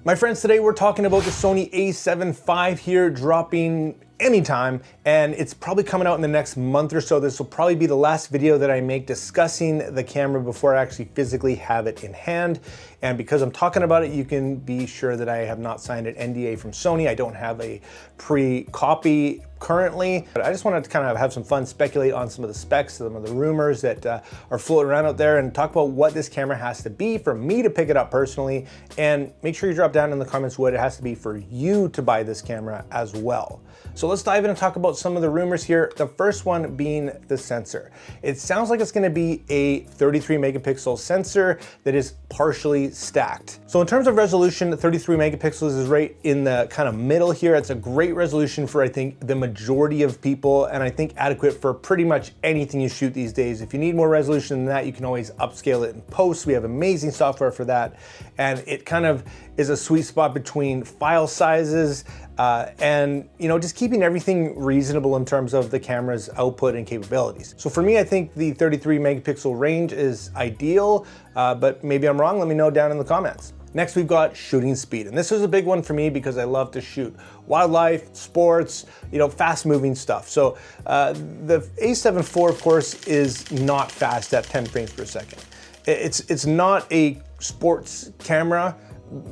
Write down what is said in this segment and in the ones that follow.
My friends, today we're talking about the Sony A7V here, dropping anytime, and it's probably coming out in the next month or so. This will probably be the last video that I make discussing the camera before I actually physically have it in hand. And because I'm talking about it, you can be sure that I have not signed an NDA from Sony. I don't have a pre-copy currently, but I just wanted to kind of have some fun, speculate on some of the specs, some of the rumors that are floating around out there, and talk about what this camera has to be for me to pick it up personally. And make sure you drop down in the comments what it has to be for you to buy this camera as well. So let's dive in and talk about some of the rumors here. The first one being the sensor. It sounds like it's going to be a 33 megapixel sensor that is partially stacked. So in terms of resolution, 33 megapixels is right in the kind of middle here. It's a great resolution for, I think, the majority of people, and I think adequate for pretty much anything you shoot these days. If you need more resolution than that, you can always upscale it in post. We have amazing software for that, and it kind of is a sweet spot between file sizes and just keeping everything reasonable in terms of the camera's output and capabilities. So for me, I think the 33 megapixel range is ideal, but maybe I'm wrong. Let me know down in the comments. Next, we've got shooting speed. And this is a big one for me because I love to shoot wildlife, sports, fast moving stuff. So the A7 IV, of course, is not fast at 10 frames per second. It's not a sports camera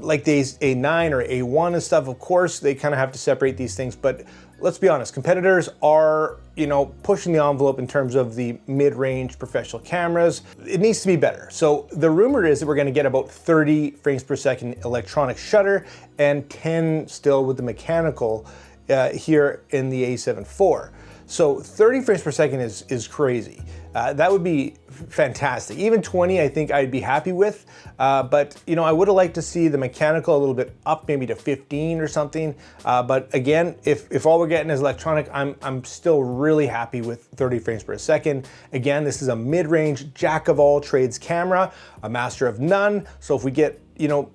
like the A9 or A1 and stuff. Of course, they kind of have to separate these things, but let's be honest, competitors are, pushing the envelope in terms of the mid-range professional cameras. It needs to be better. So the rumor is that we're going to get about 30 frames per second electronic shutter and 10 still with the mechanical here in the A7 IV. So 30 frames per second is crazy. That would be fantastic. Even 20, I think I'd be happy with. But I would have liked to see the mechanical a little bit up, maybe to 15 or something. But again, if all we're getting is electronic, I'm still really happy with 30 frames per second. Again, this is a mid-range jack of all trades camera, a master of none. So if we get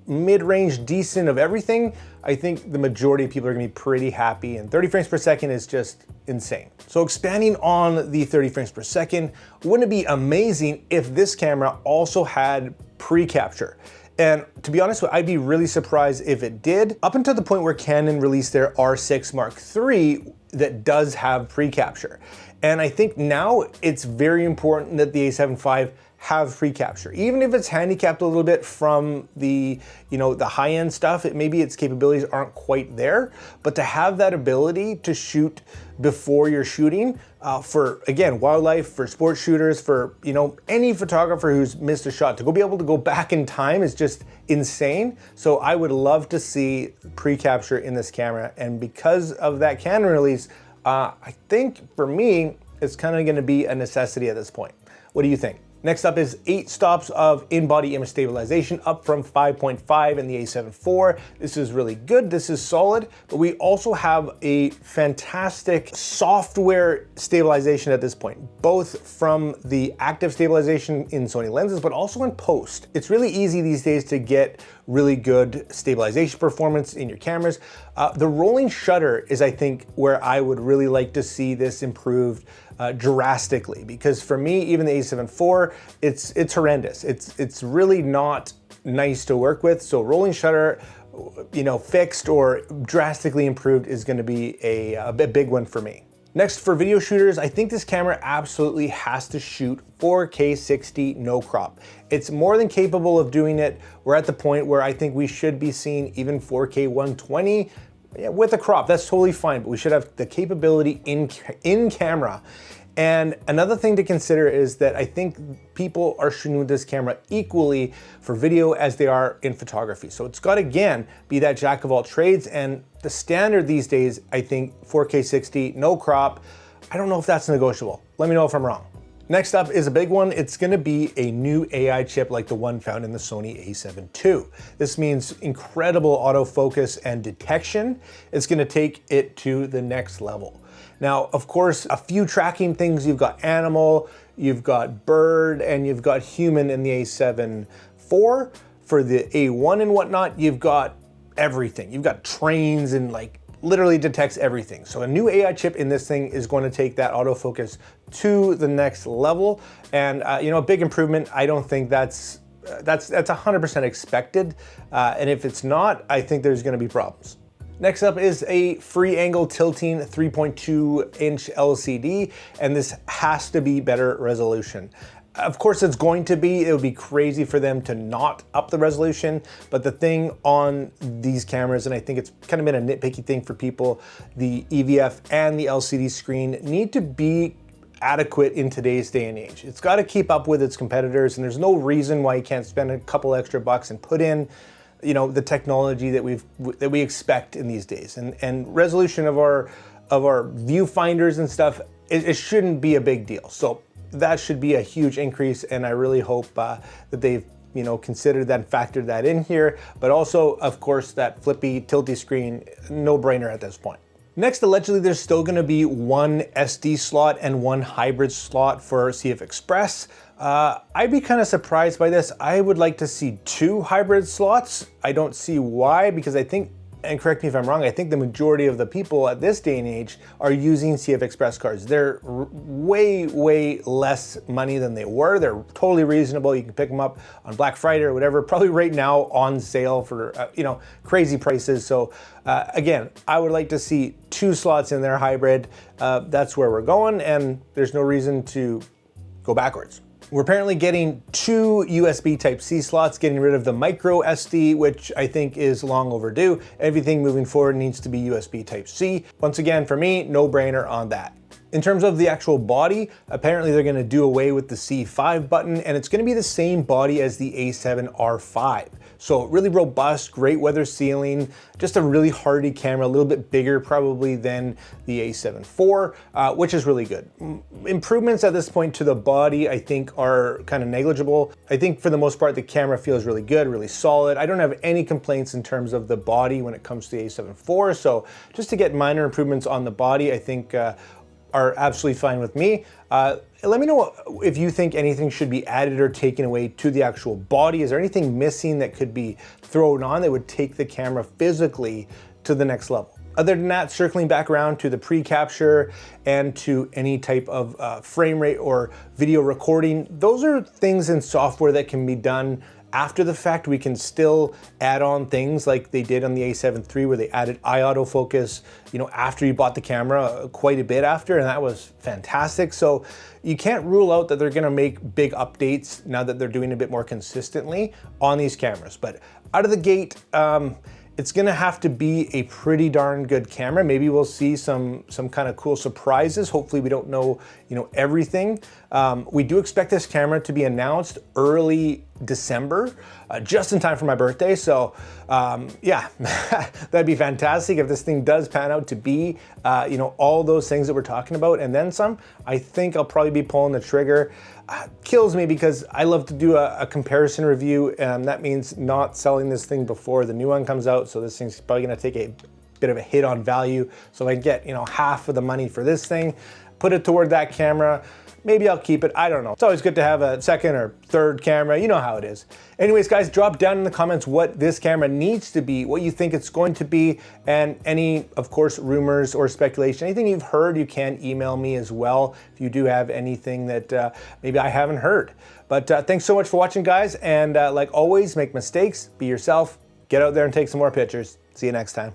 mid-range decent of everything, I think the majority of people are gonna be pretty happy, and 30 frames per second is just insane. So expanding on the 30 frames per second, wouldn't it be amazing if this camera also had pre-capture? And to be honest, I'd be really surprised if it did, up until the point where Canon released their R6 Mark III that does have pre-capture. And I think now it's very important that the A7V have pre-capture, even if it's handicapped a little bit from the the high-end stuff. Maybe its capabilities aren't quite there, but to have that ability to shoot before you're shooting, for again wildlife, for sports shooters, for any photographer who's missed a shot, to be able to go back in time is just insane. So I would love to see pre-capture in this camera, and because of that Canon release, I think for me it's kind of going to be a necessity at this point. What do you think? Next up is 8 stops of in-body image stabilization, up from 5.5 in the A7 IV. This is really good, this is solid, but we also have a fantastic software stabilization at this point, both from the active stabilization in Sony lenses, but also in post. It's really easy these days to get really good stabilization performance in your cameras. The rolling shutter is, I think, where I would really like to see this improved drastically, because for me, even the A7 IV, it's horrendous. It's really not nice to work with. So rolling shutter, fixed or drastically improved is going to be a big one for me. Next, for video shooters, I think this camera absolutely has to shoot 4K 60 no crop. It's more than capable of doing it. We're at the point where I think we should be seeing even 4K 120 with a crop. That's totally fine, but we should have the capability in camera. And another thing to consider is that I think people are shooting with this camera equally for video as they are in photography. So it's got to, again, be that jack of all trades. And the standard these days, I think 4K 60, no crop. I don't know if that's negotiable. Let me know if I'm wrong. Next up is a big one. It's going to be a new AI chip like the one found in the Sony A7 II. This means incredible autofocus and detection. It's going to take it to the next level. Now, of course, a few tracking things. You've got animal, you've got bird, and you've got human in the A7 IV. For the A1 and whatnot, you've got everything. You've got trains and literally detects everything. So a new AI chip in this thing is going to take that autofocus to the next level. And a big improvement. I don't think that's that's 100% expected. And if it's not, I think there's gonna be problems. Next up is a free angle tilting 3.2-inch LCD, and this has to be better resolution. Of course it's going to be. It would be crazy for them to not up the resolution, but the thing on these cameras, and I think it's kind of been a nitpicky thing for people, the EVF and the LCD screen need to be adequate in today's day and age. It's got to keep up with its competitors, and there's no reason why you can't spend a couple extra bucks and put in, you know, the technology that we expect in these days. And resolution of our viewfinders and stuff, it shouldn't be a big deal. So that should be a huge increase, and I really hope that they've, you know, considered that and factored that in here. But also, of course, that flippy tilty screen, no brainer at this point. Next, allegedly, there's still gonna be one SD slot and one hybrid slot for CF Express. I'd be kind of surprised by this. I would like to see two hybrid slots. I don't see why, because I think, and correct me if I'm wrong, I think the majority of the people at this day and age are using CF Express cards. They're way, way less money than they were. They're totally reasonable. You can pick them up on Black Friday or whatever, probably right now on sale for, you know, crazy prices. So again, I would like to see two slots in their hybrid. That's where we're going, and there's no reason to go backwards. We're apparently getting two USB Type-C slots, getting rid of the micro SD, which I think is long overdue. Everything moving forward needs to be USB Type-C. Once again, for me, no brainer on that. In terms of the actual body, apparently they're gonna do away with the C5 button, and it's gonna be the same body as the A7R5. So really robust, great weather sealing, just a really hardy camera, a little bit bigger probably than the A7 IV, which is really good. Improvements at this point to the body, I think, are kind of negligible. I think for the most part, the camera feels really good, really solid. I don't have any complaints in terms of the body when it comes to the A7 IV. So just to get minor improvements on the body, I think are absolutely fine with me. Let me know if you think anything should be added or taken away to the actual body. Is there anything missing that could be thrown on that would take the camera physically to the next level? Other than that, circling back around to the pre-capture and to any type of frame rate or video recording, those are things in software that can be done after the fact. We can still add on things like they did on the A7 III, where they added eye autofocus, you know, after you bought the camera, quite a bit after, and that was fantastic. So you can't rule out that they're gonna make big updates now that they're doing a bit more consistently on these cameras. But out of the gate, it's gonna have to be a pretty darn good camera. Maybe we'll see some kind of cool surprises. Hopefully we don't know, you know, everything. We do expect this camera to be announced early December, just in time for my birthday. So yeah, that'd be fantastic if this thing does pan out to be, you know, all those things that we're talking about and then some. I think I'll probably be pulling the trigger. Kills me because I love to do a comparison review, and that means not selling this thing before the new one comes out. So this thing's probably gonna take a bit of a hit on value. So if I get, you know, half of the money for this thing, put it toward that camera, maybe I'll keep it, I don't know. It's always good to have a second or third camera, you know how it is. Anyways, guys, drop down in the comments what this camera needs to be, what you think it's going to be, and any, of course, rumors or speculation. Anything you've heard, you can email me as well if you do have anything that maybe I haven't heard. But thanks so much for watching, guys, and like always, make mistakes, be yourself, get out there and take some more pictures. See you next time.